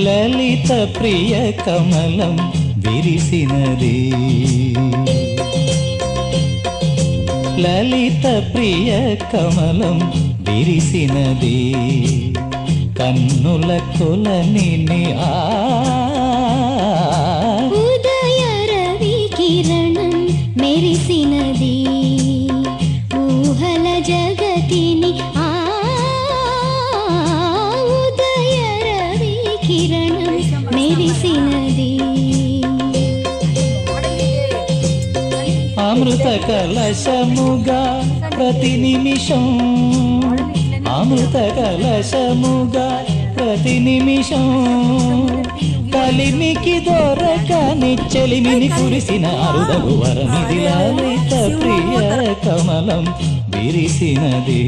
లలిత ప్రియ కమలం విరిసినది లలిత ప్రియ కమలం విరిసినది కన్నుల కొలని ఉదయ రవి కిరణం మెరిసినది ఊహల జగతిని ఉదయ రవి కిరణం మెరిసినది అమృత కలశముగా ప్రతి నిమిషం అమృత కలశముగా ప్రతి నిమిషం కలిమికి దొరకని చెలిమిని కురిసిన అరుదగు వరమిది లలిత ప్రియ కమలం విరిసినది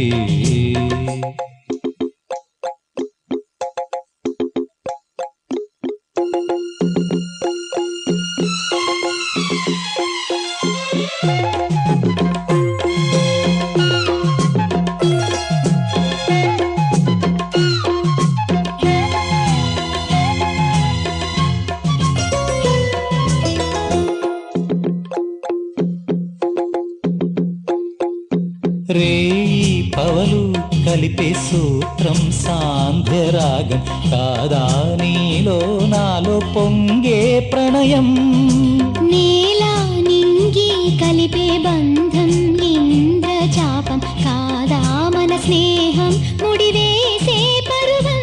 రేయి పవలు కలిపే సూత్రం సాంధ్యరాగం కాదా నీలో నాలో పొంగే ప్రణయం నీలా నింగి కలిపే బంధం ఇంద్రచాపం కాదా మన స్నేహం ముడివేసే పరువం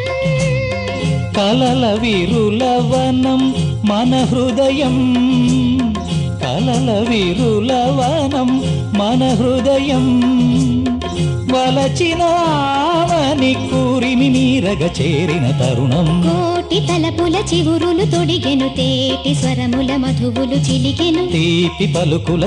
కలల విరులవనం మన హృదయం కలల విరులవనం మన హృదయం వలచినావని కూరిమి మీరగ చేరిన తరుణం కోటి తలపుల చివురులు తొడిగెను తేటి స్వరముల మధువులు చిలికెను తీపి పలుకుల